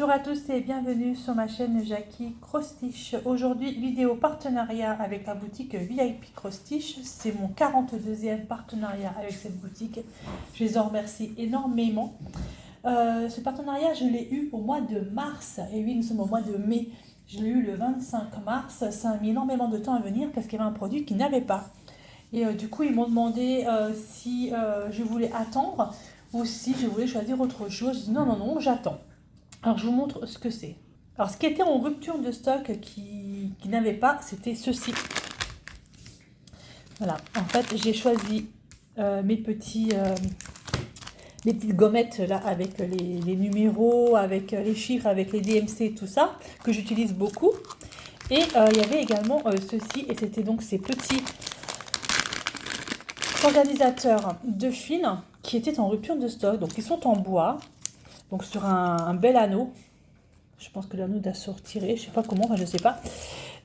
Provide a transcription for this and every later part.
Bonjour à tous et bienvenue sur ma chaîne Jackie Crostiche. Aujourd'hui, vidéo partenariat avec la boutique VIP Crostiche. C'est mon 42e partenariat avec cette boutique. Je les en remercie énormément. Ce partenariat, je l'ai eu au mois de mars. Et oui, nous sommes au mois de mai. Je l'ai eu le 25 mars. Ça a mis énormément de temps à venir parce qu'il y avait un produit qu'ils n'avaient pas. Et du coup, ils m'ont demandé si je voulais attendre ou si je voulais choisir autre chose. Je dis non, j'attends. Alors, je vous montre ce que c'est. Alors, ce qui était en rupture de stock, qui n'avait pas, c'était ceci. Voilà, en fait, j'ai choisi mes petites gommettes là, avec les numéros, avec les chiffres, avec les DMC, tout ça, que j'utilise beaucoup. Et il y avait également ceci, et c'était donc ces petits organisateurs de fils qui étaient en rupture de stock. Donc, ils sont en bois, donc sur un bel anneau. Je pense que l'anneau doit se retirer, je ne sais pas comment, enfin je ne sais pas.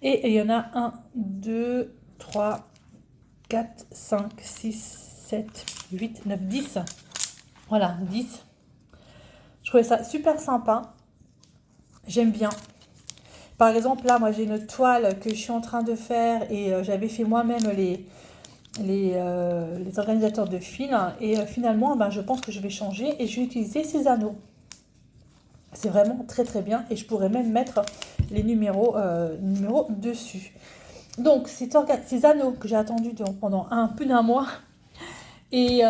Et il y en a 1, 2, 3, 4, 5, 6, 7, 8, 9, 10. Voilà, 10. Je trouvais ça super sympa. J'aime bien. Par exemple, là, moi j'ai une toile que je suis en train de faire et j'avais fait moi-même les organisateurs de fils. Et finalement, je pense que je vais changer et je vais utiliser ces anneaux. C'est vraiment très très bien et je pourrais même mettre les numéros dessus. Donc ces anneaux que j'ai attendus pendant plus d'un mois et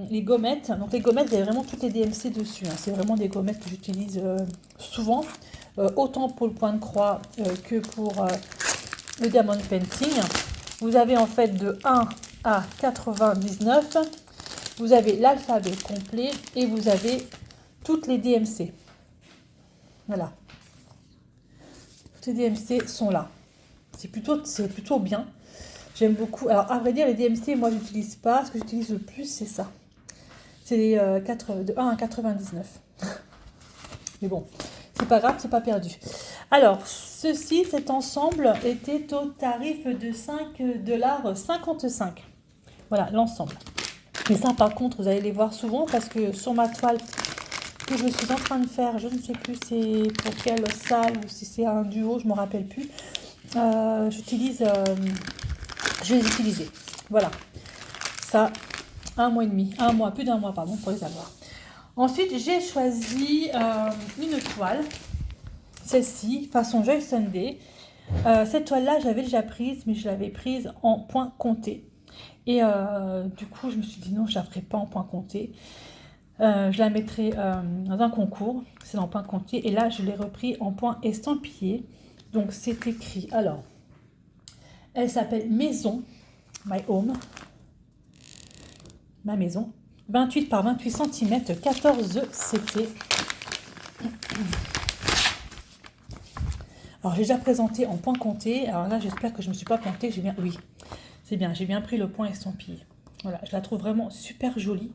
les gommettes. Donc les gommettes, il y a vraiment toutes les DMC dessus. Hein. C'est vraiment des gommettes que j'utilise souvent, autant pour le point de croix que pour le diamond painting. Vous avez en fait de 1 à 99. Vous avez l'alphabet complet et vous avez toutes les DMC. Voilà. Tous les DMC sont là. C'est plutôt bien. J'aime beaucoup. Alors, à vrai dire, les DMC, moi, je n'utilise pas. Ce que j'utilise le plus, c'est ça. C'est les de 1 à 99. Mais bon, c'est pas grave, c'est pas perdu. Alors, cet ensemble était au tarif de 5,55 $. Voilà, l'ensemble. Et ça, par contre, vous allez les voir souvent parce que sur ma toile que je suis en train de faire, je ne sais plus c'est pour quelle salle ou si c'est un duo, je ne me rappelle plus. Je vais les utiliser. Voilà. Ça, plus d'un mois, pardon, pour les avoir. Ensuite, j'ai choisi une toile. Celle-ci, façon Joy Sunday. Cette toile-là, j'avais déjà prise, mais je l'avais prise en point compté. Et du coup, je me suis dit non, je ne la ferai pas en point compté. Je la mettrai dans un concours, c'est en point compté. Et là, je l'ai repris en point estampillé. Donc, c'est écrit. Alors, elle s'appelle Maison, My Home, ma maison. 28 par 28 cm, 14 CT. Alors, j'ai déjà présenté en point compté. Alors là, j'espère que je ne me suis pas plantée. Oui, c'est bien, j'ai bien pris le point estampillé. Voilà, je la trouve vraiment super jolie.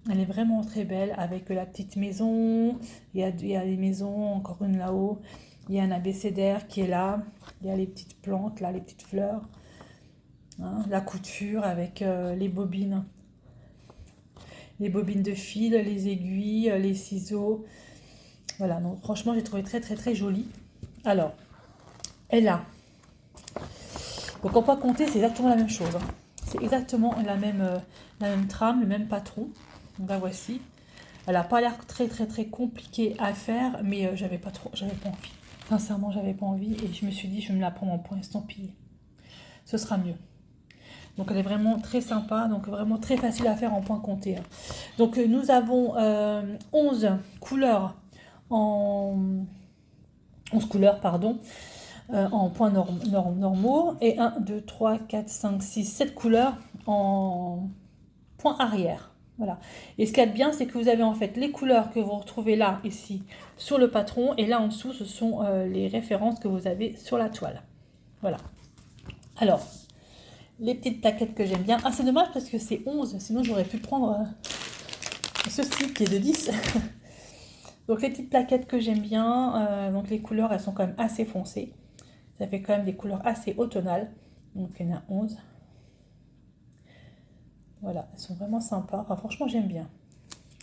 Elle est vraiment très belle avec la petite maison. Il y a les maisons, encore une là-haut. Il y a un abécédaire qui est là. Il y a les petites plantes, là, les petites fleurs. Hein, la couture avec les bobines. Les bobines de fil, les aiguilles, les ciseaux. Voilà, donc franchement, j'ai trouvé très, très, très jolie. Alors, elle a. Donc, en point compté, c'est exactement la même chose. Hein. C'est exactement la même trame, le même patron. Donc, la voici. Elle n'a pas l'air très, très, très compliquée à faire, mais j'avais pas envie. Sincèrement, j'avais pas envie et je me suis dit, je vais me la prendre en point estampillé. Ce sera mieux. Donc, elle est vraiment très sympa, donc vraiment très facile à faire en point compté. Hein. Donc, nous avons 11 couleurs en 11 couleurs, pardon, en points normaux et 1, 2, 3, 4, 5, 6, 7 couleurs en point arrière. Voilà. Et ce qu'il y a de bien, c'est que vous avez en fait les couleurs que vous retrouvez là, ici, sur le patron. Et là en dessous, ce sont les références que vous avez sur la toile. Voilà. Alors, les petites plaquettes que j'aime bien. Ah, c'est dommage parce que c'est 11, sinon j'aurais pu prendre ceci qui est de 10. Donc, les petites plaquettes que j'aime bien. Donc, les couleurs, elles sont quand même assez foncées. Ça fait quand même des couleurs assez automnales. Donc, il y en a 11. Voilà, elles sont vraiment sympas. Enfin, franchement, j'aime bien.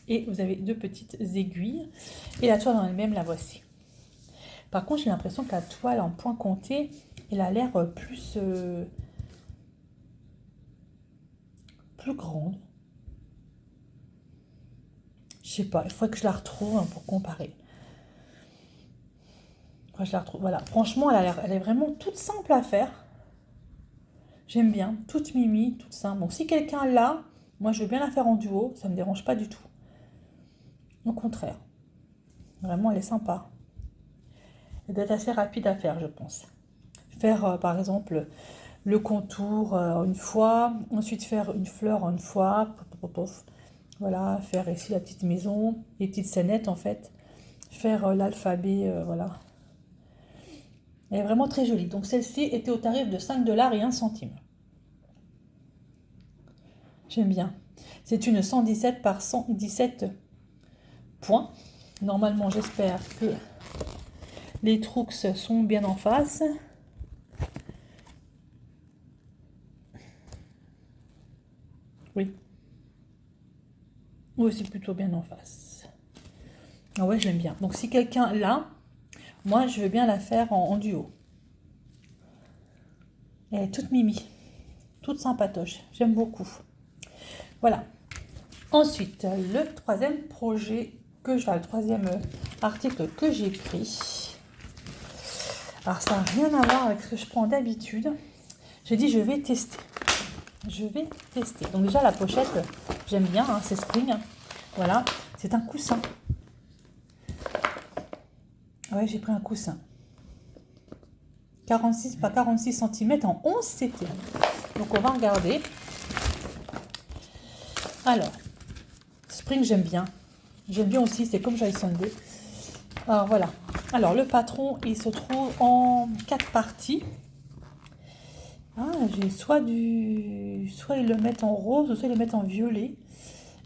Et vous avez deux petites aiguilles. Et la toile en elle-même, la voici. Par contre, j'ai l'impression que la toile en point compté, elle a l'air plus grande. Je sais pas, il faut que je la retrouve pour comparer. Quand je la retrouve, voilà. Franchement, elle est vraiment toute simple à faire. J'aime bien, toute mimi, toute simple. Donc si quelqu'un l'a, moi je veux bien la faire en duo, ça me dérange pas du tout. Au contraire, vraiment elle est sympa. Elle doit être assez rapide à faire, je pense. Faire par exemple le contour une fois, ensuite faire une fleur une fois, voilà, faire ici la petite maison, les petites scénettes en fait, faire l'alphabet, voilà. Elle est vraiment très jolie. Donc celle-ci était au tarif de 5 $ et 1 centime. J'aime bien. C'est une 117 par 117 points. Normalement, j'espère que les trous sont bien en face. Oui. Oui, c'est plutôt bien en face. Ah ouais, j'aime bien. Donc si quelqu'un l'a, moi je veux bien la faire en duo. Elle est toute mimi, toute sympatoche. J'aime beaucoup. Voilà. Ensuite, le troisième projet le troisième article que j'ai pris. Alors ça n'a rien à voir avec ce que je prends d'habitude. J'ai dit je vais tester. Je vais tester. Donc déjà la pochette, j'aime bien, hein, c'est Spring. Voilà, c'est un coussin. Ouais, j'ai pris un coussin. 46 par 46 cm en 11 CT. Donc on va regarder. Alors, Spring j'aime bien. J'aime bien aussi, c'est comme Joy Sunday. Alors voilà. Alors le patron, il se trouve en 4 parties. Ah, j'ai soit ils le mettent en rose, ou soit ils le mettent en violet.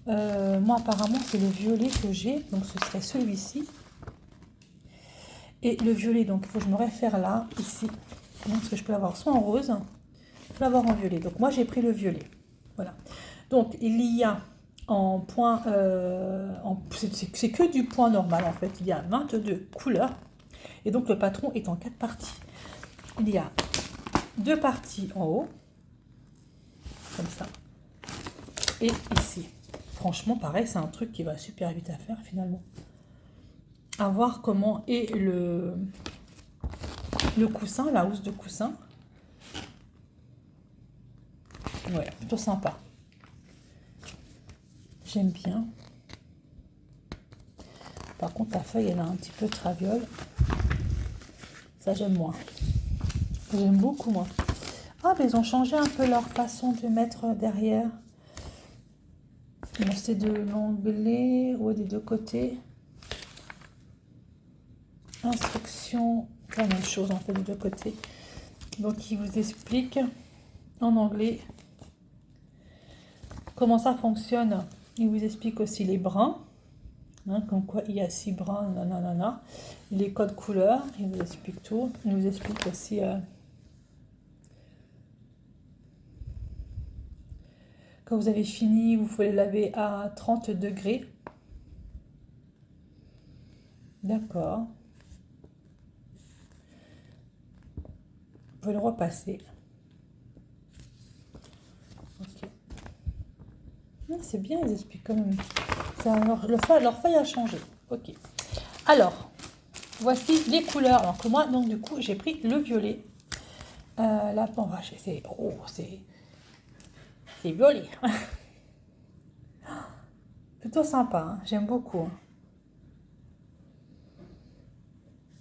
Moi apparemment c'est le violet que j'ai, donc ce serait celui-ci. Et le violet, donc il faut que je me réfère là, ici. Parce que je peux l'avoir soit en rose, je peux l'avoir en violet. Donc moi j'ai pris le violet. Voilà. Donc il y a en point, c'est que du point normal en fait. Il y a 22 couleurs. Et donc le patron est en 4 parties. Il y a 2 parties en haut, comme ça. Et ici. Franchement, pareil, c'est un truc qui va super vite à faire finalement. À voir comment est le coussin, la housse de coussin. Ouais, plutôt sympa. J'aime bien. Par contre, la feuille, elle a un petit peu de traviole. Ça, j'aime moins. J'aime beaucoup, moi. Ah, mais ils ont changé un peu leur façon de mettre derrière. C'est de l'onglet ou des deux côtés. Instruction, la même chose en fait des deux côtés. Donc, il vous explique en anglais comment ça fonctionne. Il vous explique aussi les brins. Comme quoi il y a 6 brins, nanana. Les codes couleurs, il vous explique tout. Il vous explique aussi quand vous avez fini, vous pouvez le laver à 30 degrés. D'accord. Vous pouvez le repasser. Ok. C'est bien, ils expliquent quand même. Leur feuille a changé. Ok. Alors, voici les couleurs. Alors que moi, donc du coup, j'ai pris le violet. Là, bon, c'est violet. Plutôt sympa, hein. J'aime beaucoup. Hein.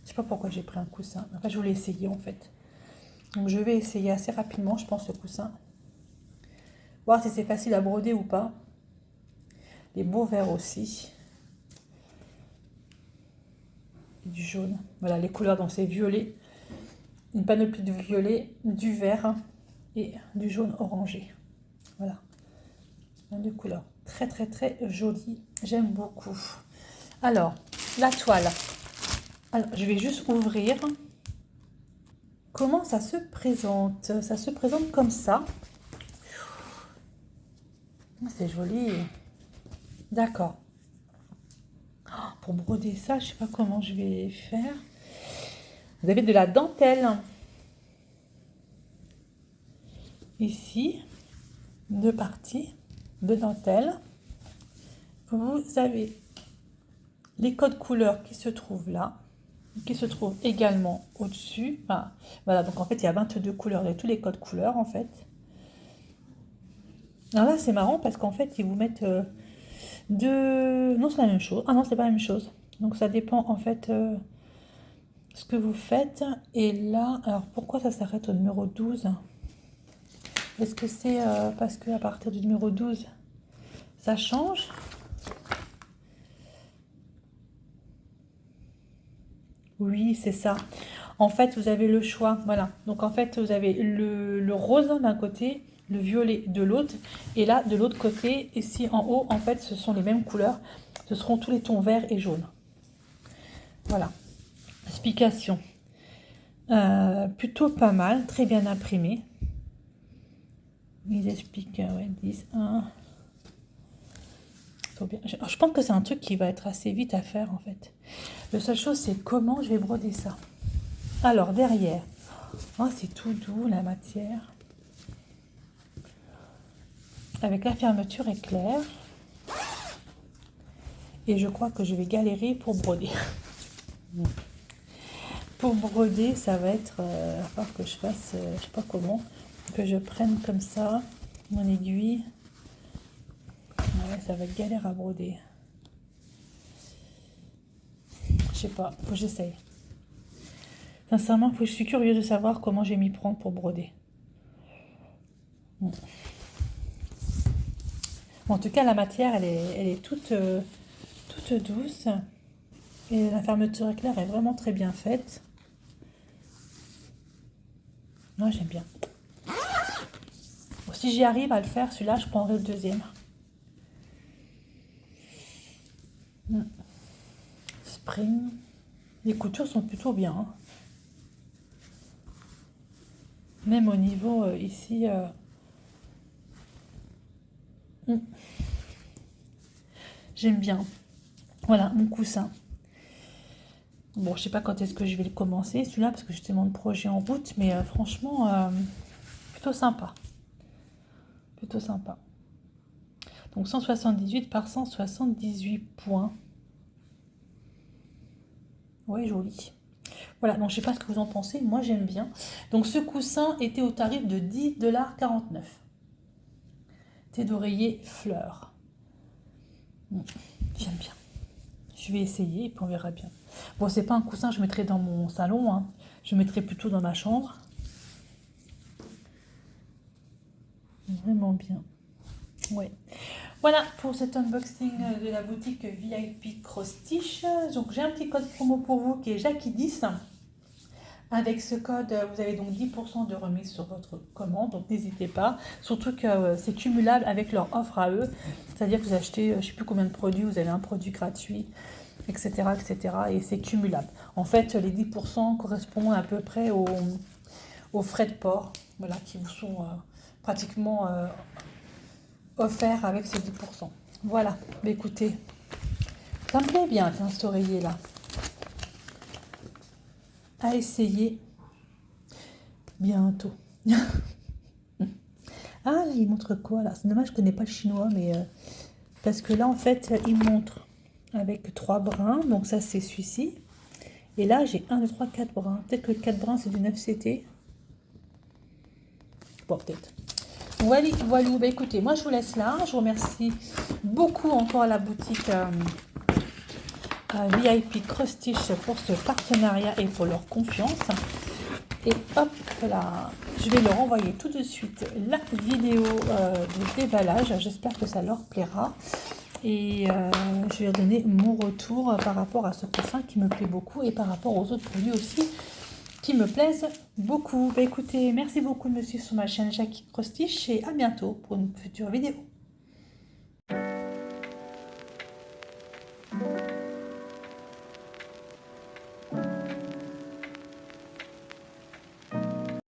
Je sais pas pourquoi j'ai pris un coussin. Enfin, je voulais essayer en fait. Donc je vais essayer assez rapidement, je pense, ce coussin. Voir si c'est facile à broder ou pas. Les beaux verts aussi. Et du jaune. Voilà, les couleurs, donc c'est violet. Une panoplie de violet, du vert et du jaune orangé. Voilà. Deux couleurs. Très, très, très jolies. J'aime beaucoup. Alors, la toile. Alors, je vais juste ouvrir. Comment ça se présente? Ça se présente comme ça. C'est joli. D'accord. pour broder ça, je sais pas comment je vais faire. Vous avez de la dentelle. Ici, deux parties de dentelle. Vous avez les codes couleurs qui se trouvent là, qui se trouvent également au-dessus. Enfin, voilà, donc en fait, il y a 22 couleurs. Il y a tous les codes couleurs, en fait. Alors là, c'est marrant parce qu'en fait, ils vous mettent deux... Non, c'est la même chose. Ah non, c'est pas la même chose. Donc, ça dépend, en fait, ce que vous faites. Et là, alors, pourquoi ça s'arrête au numéro 12? Est-ce que c'est parce qu'à partir du numéro 12, ça change? Oui, c'est ça. En fait, vous avez le choix. Voilà. Donc, en fait, vous avez le rose d'un côté, le violet de l'autre. Et là, de l'autre côté, ici en haut, en fait, ce sont les mêmes couleurs. Ce seront tous les tons verts et jaunes. Voilà. Explication. Plutôt pas mal. Très bien imprimé. Ils expliquent, ouais, 10, 1. Bien. Je pense que c'est un truc qui va être assez vite à faire, en fait. La seule chose, c'est comment je vais broder ça. Alors, derrière, oh, c'est tout doux, la matière. Avec la fermeture éclair. Et je crois que je vais galérer pour broder. Pour broder, ça va être... il va falloir que je fasse, je sais pas comment, que je prenne comme ça, mon aiguille. Ouais, ça va être galère à broder. Je sais pas, faut que j'essaye. Sincèrement, je suis curieuse de savoir comment je vais m'y prendre pour broder. Bon. En tout cas, la matière, elle est toute douce. Et la fermeture éclair est vraiment très bien faite. Moi, j'aime bien. Bon, si j'y arrive à le faire, celui-là, je prendrai le deuxième. Spring. Les coutures sont plutôt bien. Hein. Même au niveau ici... J'aime bien. Voilà, mon coussin. Bon, je sais pas quand est-ce que je vais le commencer, celui-là, parce que j'ai tellement de projets en route, mais franchement, plutôt sympa. Plutôt sympa. Donc, 178 par 178 points. Ouais, joli. Voilà, donc je sais pas ce que vous en pensez, moi j'aime bien. Donc, ce coussin était au tarif de 10,49 $. Thé d'oreiller fleurs. J'aime bien. Je vais essayer et puis on verra bien. Bon, c'est pas un coussin que je mettrai dans mon salon. Hein. Je mettrai plutôt dans ma chambre. Vraiment bien. Ouais. Voilà pour cet unboxing de la boutique VIP Cross Stitch. Donc j'ai un petit code promo pour vous qui est Jackie10. Avec ce code, vous avez donc 10% de remise sur votre commande, donc n'hésitez pas. Surtout que c'est cumulable avec leur offre à eux. C'est-à-dire que vous achetez, je ne sais plus combien de produits, vous avez un produit gratuit, etc. etc. et c'est cumulable. En fait, les 10% correspondent à peu près aux frais de port, voilà, qui vous sont pratiquement offerts avec ces 10%. Voilà, mais écoutez, ça me plaît bien, tiens, cet oreiller-là. À essayer bientôt. Ah, là, il montre quoi, là? C'est dommage, je ne connais pas le chinois, mais... parce que là, en fait, il montre avec 3 brins. Donc ça, c'est celui-ci. Et là, j'ai 1, 2, 3, 4 brins. Peut-être que le 4 brins, c'est du 9CT. Bon, peut-être. Voilà, voilà. Bah, écoutez, moi, je vous laisse là. Je vous remercie beaucoup encore à la boutique VIP Cross Stitch pour ce partenariat et pour leur confiance. Et hop là, je vais leur envoyer tout de suite la vidéo de déballage. J'espère que ça leur plaira. Et je vais leur donner mon retour par rapport à ce coussin qui me plaît beaucoup et par rapport aux autres produits aussi qui me plaisent beaucoup. Bah, écoutez, merci beaucoup de me suivre sur ma chaîne Jackie Cross Stitch et à bientôt pour une future vidéo.